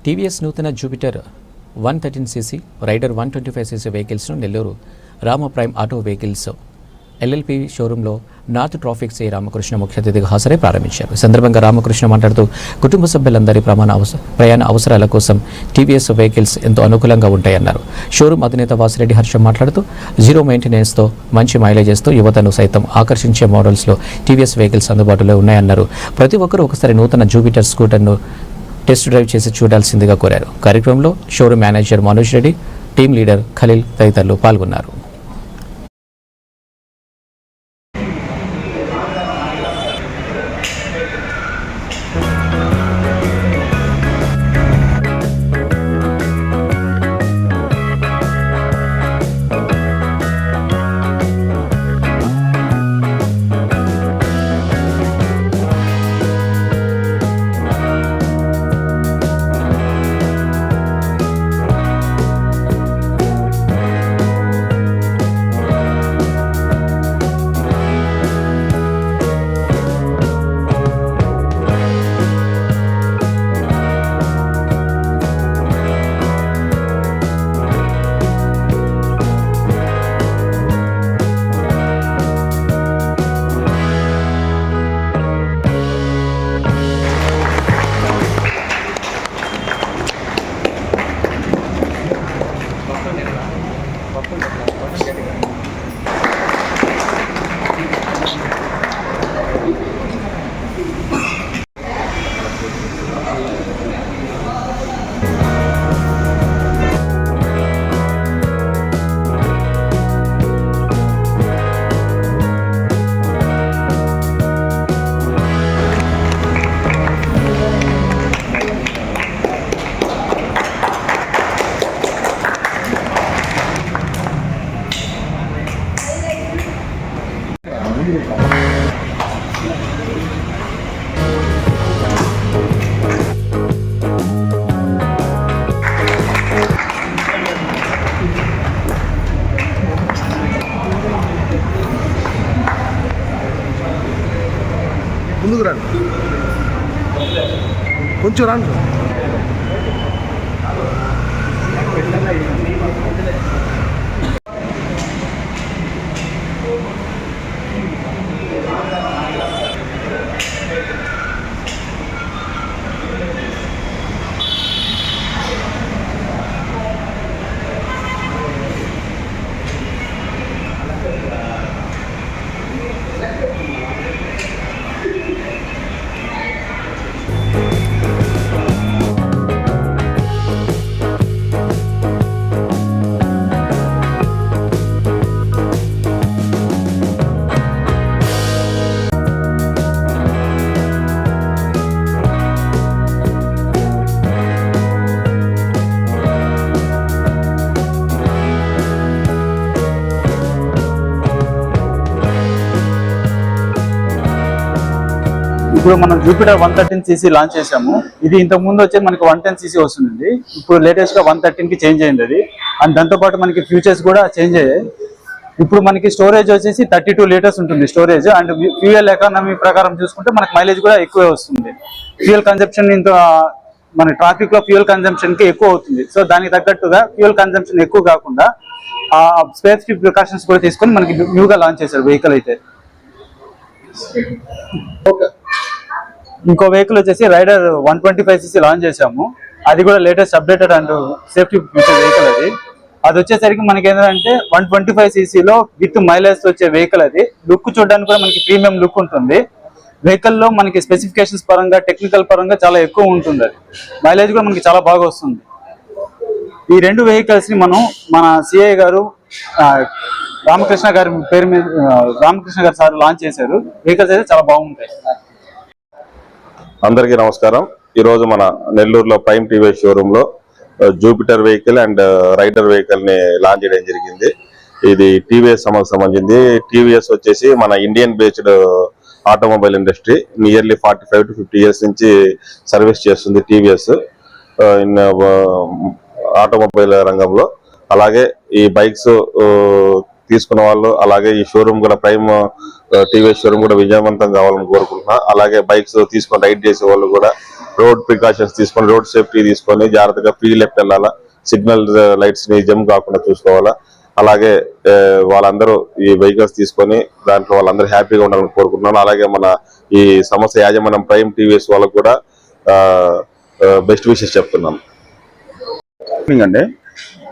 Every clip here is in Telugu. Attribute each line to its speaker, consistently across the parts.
Speaker 1: టీవీఎస్ నూతన జూపిటర్ 113cc రైడర్ 125cc వెహికల్స్ను Nellore Rama Prime Auto Vehicles LLP షోరూంలో నార్త్ ట్రాఫిక్ సి రామకృష్ణ ముఖ్య అతిథిగా హాజరై ప్రారంభించారు. ఈ సందర్భంగా రామకృష్ణ మాట్లాడుతూ కుటుంబ సభ్యులందరి ప్రయాణ అవసరాల కోసం టీవీఎస్ వెహికల్స్ ఎంతో అనుకూలంగా ఉంటాయన్నారు. షోరూం అధినేత వాసిరెడ్డి హర్షం మాట్లాడుతూ జీరో మెయింటెనెన్స్తో మంచి మైలేజెస్తో యువతను సైతం ఆకర్షించే మోడల్స్లో టీవీఎస్ వెహికల్స్ అందుబాటులో ఉన్నాయన్నారు. ప్రతి ఒక్కరూ ఒకసారి నూతన జూపిటర్ స్కూటర్ను టెస్ట్ డ్రైవ్ చేసి చూడాల్సిందిగా కోరారు. కార్యక్రమంలో showroom manager Manoj Reddy, team leader Khalil తదితరులు పాల్గొన్నారు.
Speaker 2: ముందుకు రండి, కొంచెం రండి.
Speaker 3: ఇప్పుడు మనం జూపిటర్ 113cc లాంచ్ చేసాము. ఇది ఇంతకు ముందు వచ్చి మనకి 110cc వస్తుంది. ఇప్పుడు లేటెస్ట్ గా 113కి చేంజ్ అయింది అది. అండ్ దాంతోపాటు మనకి ఫ్యూచర్స్ కూడా చేంజ్ అయ్యాయి. ఇప్పుడు మనకి స్టోరేజ్ వచ్చేసి 32 లీటర్స్ ఉంటుంది స్టోరేజ్. అండ్ ఫ్యూయల్ ఎకానమీ ప్రకారం చూసుకుంటే మనకి మైలేజ్ కూడా ఎక్కువే వస్తుంది. ఫ్యూయల్ కన్జంప్షన్ ఇంత మన ట్రాఫిక్ లో ఫ్యూయల్ కన్జంప్షన్ కి ఎక్కువ అవుతుంది. సో దానికి తగ్గట్టుగా ఫ్యూయల్ కన్జంప్షన్ ఎక్కువ కాకుండా సేఫ్టీ ప్రికాషన్స్ కూడా తీసుకొని మనకి న్యూగా లాంచ్ చేశారు వెహికల్ అయితే. ఇంకో వెహికల్ వచ్చేసి రైడర్ 125cc లాంచ్ చేసాము. అది కూడా latest updated and safety feature vehicle అది. అది వచ్చేసరికి మనకి ఏంటంటే 125cc విత్ మైలేజ్ వచ్చే వెహికల్ అది. లుక్ చూడడానికి కూడా మనకి ప్రీమియం లుక్ ఉంటుంది. వెహికల్లో మనకి స్పెసిఫికేషన్స్ పరంగా టెక్నికల్ పరంగా చాలా ఎక్కువ ఉంటుంది. అది మైలేజ్ కూడా మనకి చాలా బాగా వస్తుంది. ఈ రెండు వెహికల్స్ ని మనం మన సిఐ గారు రామకృష్ణ గారి పేరు మీద రామకృష్ణ గారు సార్ లాంచ్ చేశారు. వెహికల్స్ అయితే చాలా బాగుంటాయి.
Speaker 4: అందరికీ నమస్కారం. ఈరోజు మన నెల్లూరులో ప్రైమ్ టీవీఎస్ షోరూమ్ లో Jupiter vehicle and rider vehicle ని లాంచ్ చేయడం జరిగింది. ఇది టీవీఎస్ సంబంధించింది. టీవీఎస్ వచ్చేసి మన Indian based automobile industry. Nearly 45 to 50 years నుంచి సర్వీస్ చేస్తుంది టీవీఎస్ ఆటోమొబైల్ రంగంలో. అలాగే ఈ బైక్స్ తీసుకున్న వాళ్ళు, అలాగే ఈ షోరూమ్ కూడా ప్రైమ్ టీవీఎస్ షోరూమ్ కూడా విజయవంతం కావాలని కోరుకుంటున్నా. అలాగే బైక్స్ తీసుకొని రైడ్ చేసే వాళ్ళు కూడా రోడ్ ప్రికాషన్స్ తీసుకొని, రోడ్ సేఫ్టీ తీసుకొని జాగ్రత్తగా ఫ్రీ లెఫ్ట్ వెళ్ళాలా, సిగ్నల్ లైట్స్ ని జంప్ కాకుండా చూసుకోవాలా. అలాగే వాళ్ళందరూ ఈ వెహికల్స్ తీసుకొని దాంట్లో వాళ్ళందరూ హ్యాపీగా ఉండాలని కోరుకుంటున్నాను. అలాగే మన ఈ సంస్థ యాజమాన్యం ప్రైమ్ టీవీఎస్ వాళ్ళకు కూడా బెస్ట్ విషెస్ చెప్తున్నాను అండి.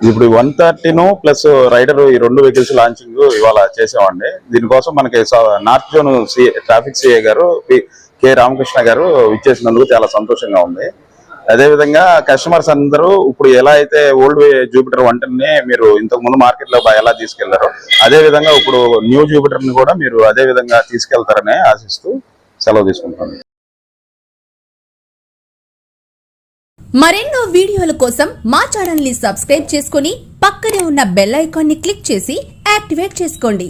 Speaker 4: ఇప్పుడు 130 ప్లస్ రైడర్ ఈ 2 వెహికల్స్ లాంచింగ్ ఇవాళ చేసామండి. దీనికోసం మనకి నార్త్ జోన్ ట్రాఫిక్ సిఐ గారు కె రామకృష్ణ గారు ఇచ్చేసినందుకు చాలా సంతోషంగా ఉంది. అదేవిధంగా కస్టమర్స్ అందరూ ఇప్పుడు ఎలా అయితే ఓల్డ్ జూపిటర్ 110 మీరు ఇంతకు ముందు మార్కెట్ లో ఎలా తీసుకెళ్లారో అదే విధంగా ఇప్పుడు న్యూ జూపిటర్ ని కూడా మీరు అదే విధంగా తీసుకెళ్తారని ఆశిస్తూ సెలవు తీసుకుంటాను.
Speaker 2: మరెన్నో వీడియోల కోసం మా ఛానల్ ని సబ్స్క్రైబ్ చేసుకుని పక్కనే ఉన్న బెల్ ఐకాన్ ని క్లిక్ చేసి యాక్టివేట్ చేసుకోండి.